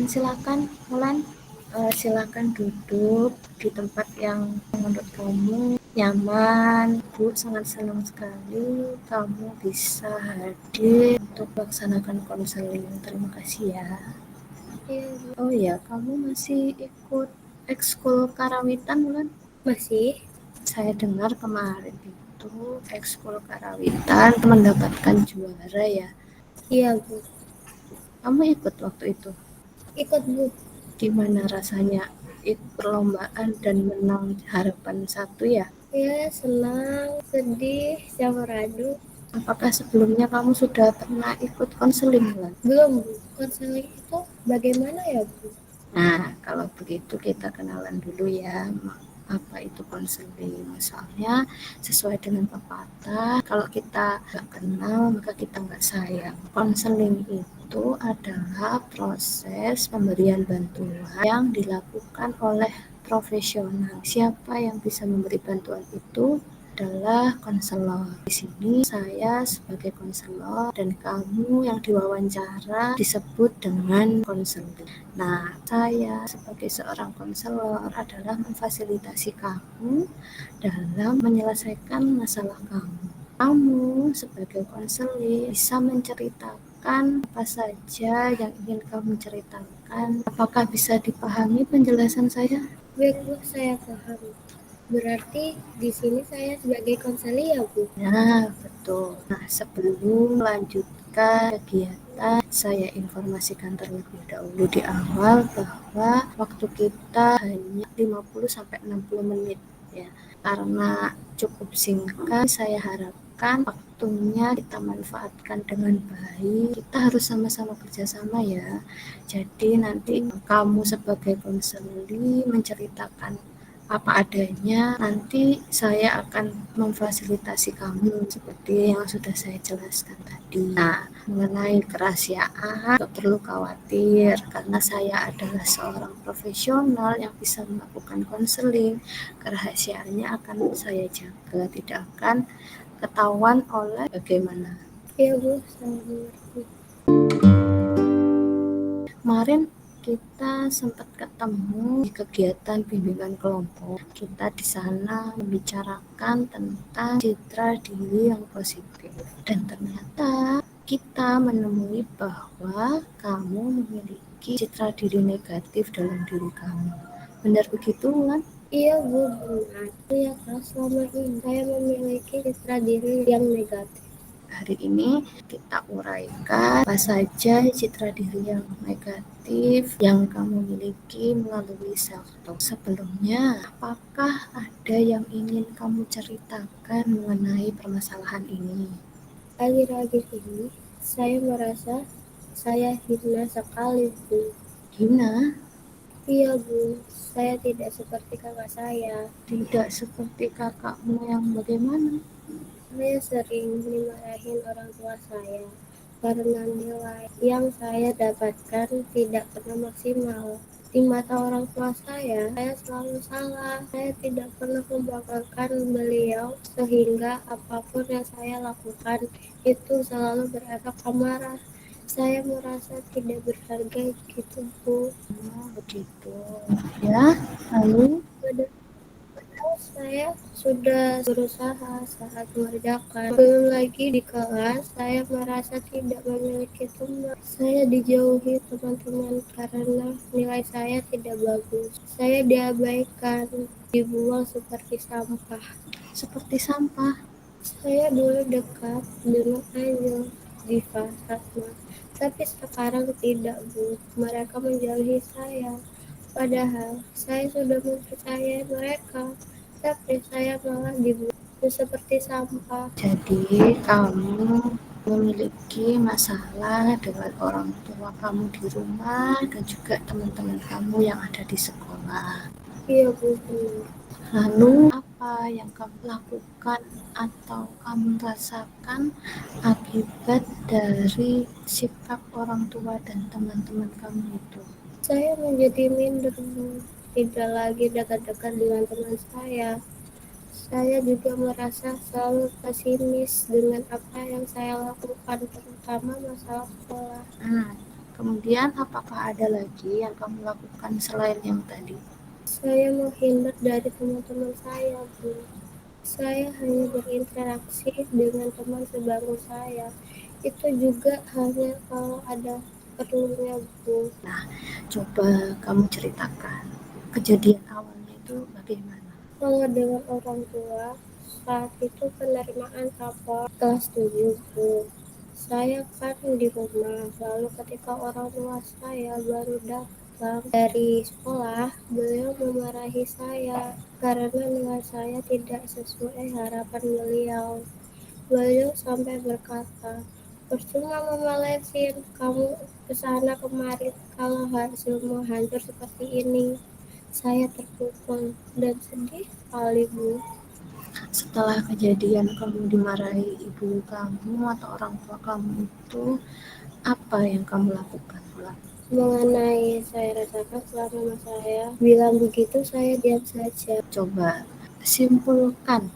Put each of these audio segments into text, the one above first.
silakan Mulan. Silakan duduk di tempat yang menurut kamu nyaman. Bu sangat senang sekali kamu bisa hadir untuk melaksanakan konseling. Terima kasih ya. Oh ya, kamu masih ikut ekskul karawitan Mulan? Masih. Saya dengar kemarin itu ekskul karawitan mendapatkan juara ya. Iya Bu. Kamu ikut waktu itu? Ikut Bu. Gimana rasanya ikut perlombaan dan menang harapan 1 ya? Ya, senang, sedih, campur aduk. Apakah sebelumnya kamu sudah pernah ikut konseling Mulan? Belum Bu. Konseling itu bagaimana ya Bu? Nah, kalau begitu kita kenalan dulu ya. Apa itu konseling? Misalnya sesuai dengan pepatah, kalau kita nggak kenal maka kita nggak sayang. Konseling itu adalah proses pemberian bantuan yang dilakukan oleh profesional. Siapa yang bisa memberi bantuan itu adalah konselor. Di sini saya sebagai konselor dan kamu yang diwawancara disebut dengan konselor. Nah, saya sebagai seorang konselor adalah memfasilitasi kamu dalam menyelesaikan masalah kamu. Kamu sebagai konselor bisa menceritakan apa saja yang ingin kamu ceritakan. Apakah bisa dipahami penjelasan saya? Baik Bu, saya paham. Berarti di sini saya sebagai konselor ya Bu? Nah, betul. Nah, sebelum melanjutkan kegiatan, saya informasikan terlebih dahulu di awal bahwa waktu kita hanya 50-60 menit ya. Karena cukup singkat, saya harapkan waktunya kita manfaatkan dengan baik. Kita harus sama-sama kerjasama ya. Jadi nanti kamu sebagai konselor menceritakan apa adanya, nanti saya akan memfasilitasi kamu seperti yang sudah saya jelaskan tadi. Nah, mengenai kerahasiaan tidak perlu khawatir karena saya adalah seorang profesional yang bisa melakukan konseling. Kerahasiaannya akan saya jaga, tidak akan ketahuan oleh bagaimana. Iya Bu, saya mengerti. Kemarin kita sempat ketemu di kegiatan bimbingan kelompok. Kita di sana membicarakan tentang citra diri yang positif. Dan ternyata kita menemui bahwa kamu memiliki citra diri negatif dalam diri kamu. Benar begitu, Lan? Iya Bu, benar. Iya Kak, selama ini saya memiliki citra diri yang negatif. Hari ini kita uraikan apa saja citra diri yang negatif yang kamu miliki melalui self-talk. Sebelumnya, apakah ada yang ingin kamu ceritakan mengenai permasalahan ini? Akhir-akhir ini saya merasa saya hina sekali Bu. Hina? Iya Bu, saya tidak seperti kakak saya. Tidak seperti kakakmu yang bagaimana? Saya sering dimarahin orang tua saya karena nilai yang saya dapatkan tidak pernah maksimal. Di mata orang tua saya selalu salah. Saya tidak pernah membanggakan beliau sehingga apapun yang saya lakukan itu selalu berefek amarah. Saya merasa tidak berharga gitu Bu. Oh, begitu. Ya, lalu Padahal saya sudah berusaha saat mengerjakan. Belum lagi di kelas, saya merasa tidak memiliki teman. Saya dijauhi teman-teman karena nilai saya tidak bagus. Saya diabaikan, dibuang seperti sampah. seperti sampah. Saya dulu dekat dengan Angel, Diva, Fatma. Tapi sekarang tidak, Bu. Mereka menjauhi saya. Padahal saya sudah mempercayai mereka, tapi saya malah dibuang seperti sampah. Jadi, kamu memiliki masalah dengan orang tua kamu di rumah dan juga teman-teman kamu yang ada di sekolah. Iya Bu, benar. Lalu, apa yang kamu lakukan atau kamu rasakan akibat dari sikap orang tua dan teman-teman kamu itu? Saya menjadi minder, Bu. Tidak lagi dekat-dekat dengan teman saya. Saya juga merasa selalu pesimis dengan apa yang saya lakukan, terutama masalah sekolah. Nah, Kemudian apakah ada lagi yang kamu lakukan selain yang tadi? Saya menghindar dari teman-teman saya, Bu. Saya hanya berinteraksi dengan teman sebangku saya. Itu juga hanya kalau ada perlunya, Bu. Coba kamu ceritakan kejadian awalnya itu bagaimana? Kalau dengan orang tua, saat itu penerimaan rapor kelas 7, Bu. Saya kan di rumah, lalu ketika orang tua saya baru datang dari sekolah, beliau memarahi saya karena nilai saya tidak sesuai harapan beliau. Beliau sampai berkata, percuma Mama Levin, kamu kesana kemari kalau hasilmu hancur seperti ini. Saya terpukul dan sedih sekali, Bu. Setelah kejadian kamu dimarahi ibu kamu atau orang tua kamu itu, apa yang kamu lakukan? Mengenai saya rasakan selama mama saya bilang begitu, saya diam saja. Coba simpulkan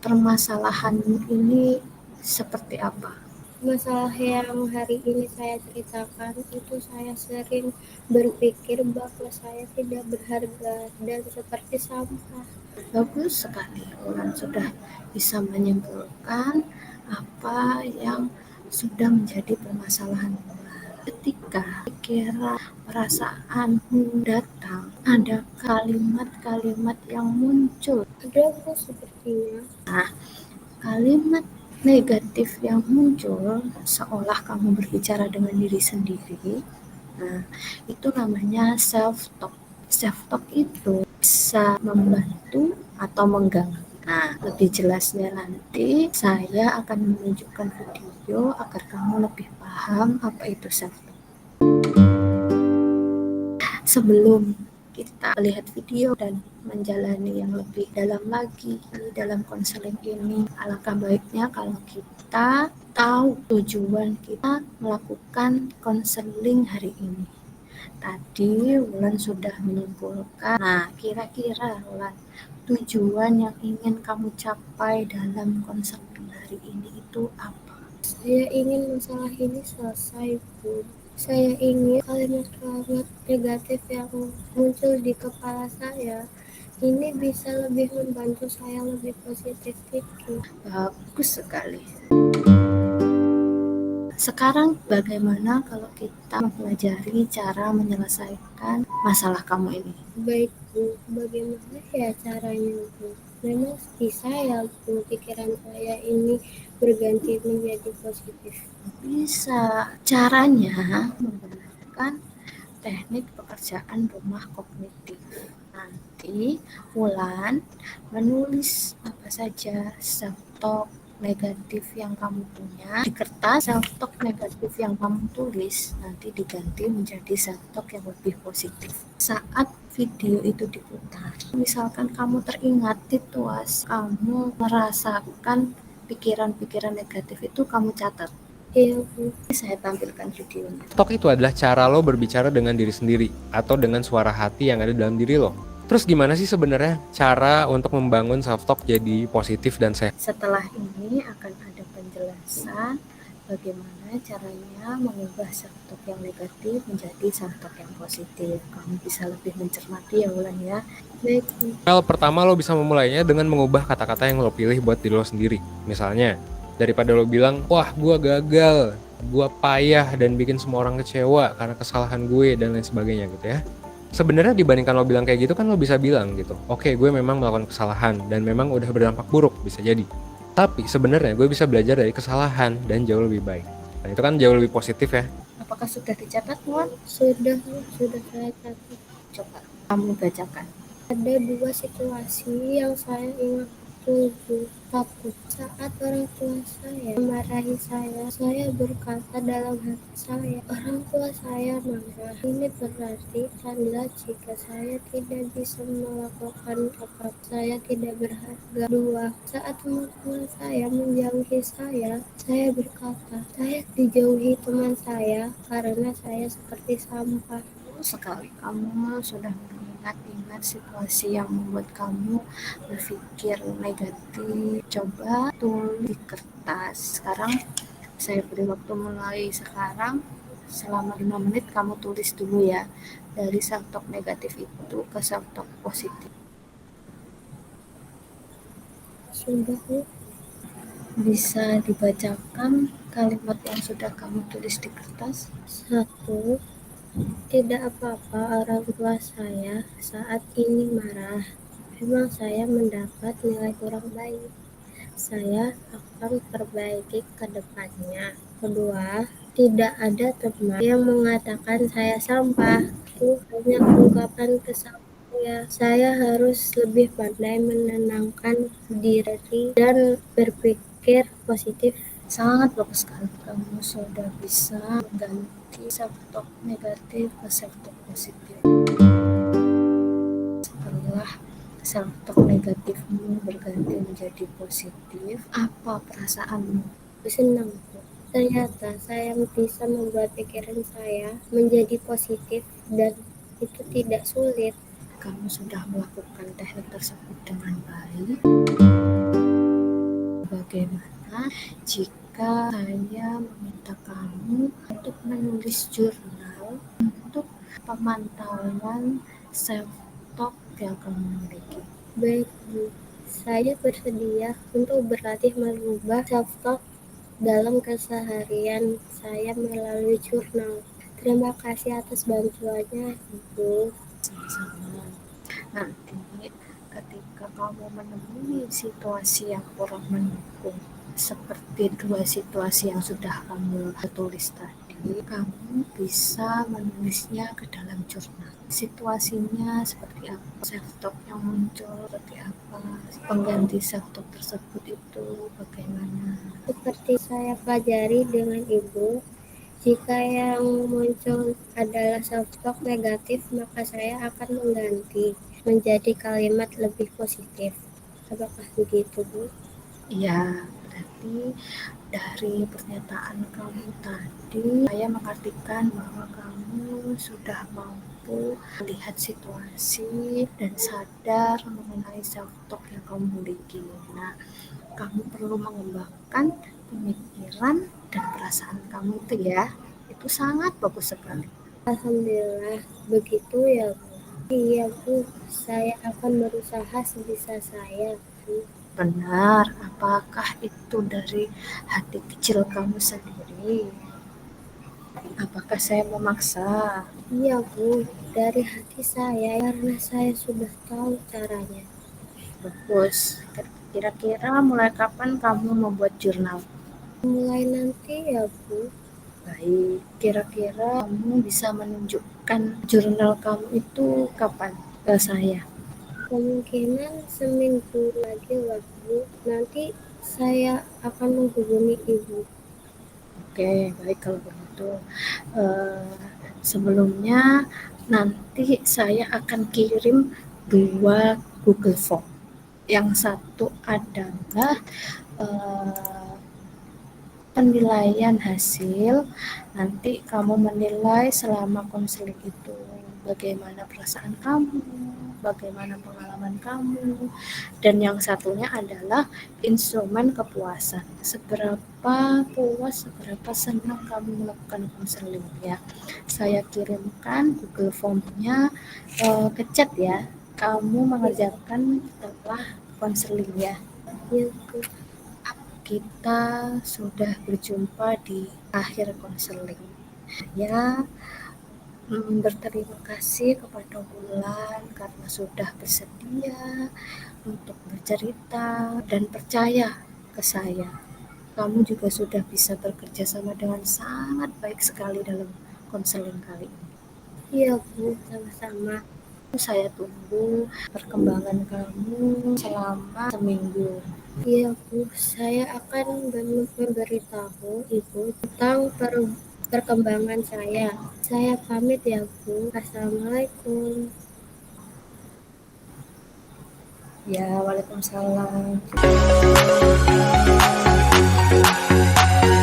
permasalahan ini seperti apa? Masalah yang hari ini saya ceritakan itu saya sering berpikir bahwa saya tidak berharga dan seperti sampah. Bagus sekali, Ulan sudah bisa menyimpulkan apa yang sudah menjadi permasalahan Ulan. Ketika pikiran, perasaanmu datang, ada kalimat-kalimat yang muncul. Ada Bu sepertinya. Kalimat negatif yang muncul seolah kamu berbicara dengan diri sendiri. Nah, itu namanya self talk. Self talk itu bisa membantu atau mengganggu. Nah, lebih jelasnya nanti saya akan menunjukkan video agar kamu lebih paham apa itu self talk. Sebelum kita lihat video dan menjalani yang lebih dalam lagi dalam konseling ini, alangkah baiknya kalau kita tahu tujuan kita melakukan konseling hari ini. Tadi Wulan sudah menyimpulkan. Nah, kira-kira Wulan, tujuan yang ingin kamu capai dalam konseling hari ini itu apa? Saya ingin masalah ini selesai, Bu. Saya ingin kalimat-kalimat negatif yang muncul di kepala saya ini bisa lebih membantu saya lebih positif pikir. Bagus sekali. Sekarang bagaimana kalau kita mempelajari cara menyelesaikan masalah kamu ini? Baik, Bu. Bagaimana ya caranya, Bu? Memang bisa ya, Bu, pikiran saya ini berganti menjadi positif. Bisa. Caranya menggunakan teknik pekerjaan rumah kognitif. Nanti Wulan menulis apa saja self-talk negatif yang kamu punya di kertas. Self-talk negatif yang kamu tulis nanti diganti menjadi self-talk yang lebih positif. Saat video itu diputar, misalkan kamu teringat situasi kamu merasakan pikiran-pikiran negatif itu, kamu catat. Iya, Bu. Saya tampilkan videonya. Talk itu adalah cara lo berbicara dengan diri sendiri atau dengan suara hati yang ada dalam diri lo. Terus gimana sih sebenarnya cara untuk membangun self-talk jadi positif dan sehat? Setelah ini akan ada penjelasan bagaimana caranya mengubah self-talk yang negatif menjadi self-talk yang positif. Kamu bisa lebih mencermati ya Wulan ya. Baik, Bu. Well, pertama lo bisa memulainya dengan mengubah kata-kata yang lo pilih buat diri lo sendiri. Misalnya, daripada lo bilang, wah gue gagal, gue payah dan bikin semua orang kecewa karena kesalahan gue dan lain sebagainya gitu ya. Sebenarnya dibandingkan lo bilang kayak gitu kan lo bisa bilang gitu, oke, gue memang melakukan kesalahan dan memang udah berdampak buruk, bisa jadi. Tapi sebenarnya gue bisa belajar dari kesalahan dan jauh lebih baik. Nah itu kan jauh lebih positif ya. Apakah sudah dicatat Wulan? Sudah saya catat. Coba kamu bacakan. Ada dua situasi yang saya ingat betul. Satu, saat orang tua saya memarahi saya berkata dalam hati saya, orang tua saya marah. Ini berarti tanda jika saya tidak bisa melakukan apa, saya tidak berharga. Dua, saat teman-teman saya menjauhi saya berkata, saya dijauhi teman saya karena saya seperti sampah. Sekali kamu sudah mengingat-ingat situasi yang membuat kamu berpikir negatif, coba tulis di kertas. Sekarang saya beri waktu mulai sekarang selama 5 menit kamu tulis dulu ya, dari self talk negatif itu ke self talk positif. Sudah, Bu. Bisa dibacakan kalimat yang sudah kamu tulis di kertas? 1. Tidak apa-apa orang tua saya saat ini marah. Memang saya mendapat nilai kurang baik. Saya akan perbaiki ke depannya. Kedua, tidak ada teman yang mengatakan saya sampah. Itu hanya ungkapan kesal saya. Saya harus lebih pandai menenangkan diri dan berpikir positif. Sangat bagus sekali, kamu sudah bisa mengganti self talk negatif ke self talk positif. Setelah self talk negatifmu berganti menjadi positif, apa perasaanmu? Senang. Ternyata saya bisa membuat pikiran saya menjadi positif dan itu tidak sulit. Kamu sudah melakukan teknik tersebut dengan baik. Bagaimana jika saya meminta kamu untuk menulis jurnal untuk pemantauan self talk yang kamu miliki? Baik, Bu. Saya bersedia untuk berlatih merubah self-talk dalam keseharian saya melalui jurnal. Terima kasih atas bantuannya, Ibu. Sama-sama. Nanti ketika kamu menemui situasi yang kurang mendukung, seperti 2 situasi yang sudah kamu tulis tadi, kamu bisa menulisnya ke dalam jurnal. Situasinya seperti apa, self talk yang muncul seperti apa, pengganti self talk tersebut itu bagaimana. Seperti saya pelajari dengan Ibu, jika yang muncul adalah self-talk negatif, maka saya akan mengganti menjadi kalimat lebih positif. Apakah begitu, Bu? Iya, berarti dari pernyataan kamu tadi, saya mengartikan bahwa kamu sudah mampu melihat situasi dan sadar mengenai self-talk yang kamu miliki. Nah, kamu perlu mengembangkan pemikiran dan perasaan kamu itu ya. Itu sangat bagus sekali. Alhamdulillah, begitu ya, Bu. Iya, Bu. Saya akan berusaha sebisa saya, Bu. Benar, apakah itu dari hati kecil kamu sendiri? Apakah saya memaksa? Iya, Bu. Dari hati saya, karena saya sudah tahu caranya. Bagus. Kira-kira mulai kapan kamu membuat jurnal? Mulai nanti ya, Bu. Baik, kira-kira kamu bisa menunjukkan jurnal kamu itu kapan ke saya? Kemungkinan seminggu lagi lah, Bu. Nanti saya akan menghubungi Ibu. Oke, baik kalau begitu. Sebelumnya nanti saya akan kirim 2 Google Form. Yang satu adalah penilaian hasil. Nanti kamu menilai selama konseling itu bagaimana perasaan kamu, bagaimana pengalaman kamu, dan yang satunya adalah instrumen kepuasan. Seberapa puas, seberapa senang kamu melakukan konseling ya. Saya kirimkan Google Form-nya ke chat ya. Kamu mengerjakan setelah konseling ya. Ya, Bu. Kita sudah berjumpa di akhir konseling. Ya, berterima kasih kepada Wulan karena sudah bersedia untuk bercerita dan percaya ke saya. Kamu juga sudah bisa bekerja sama dengan sangat baik sekali dalam konseling kali ini. Iya, Bu. Sama-sama. Saya tunggu perkembangan kamu selama seminggu. Iya, Bu. Saya akan memberitahu Ibu tentang perkembangan saya. Saya pamit ya, Bu. Assalamualaikum. Ya, waalaikumsalam.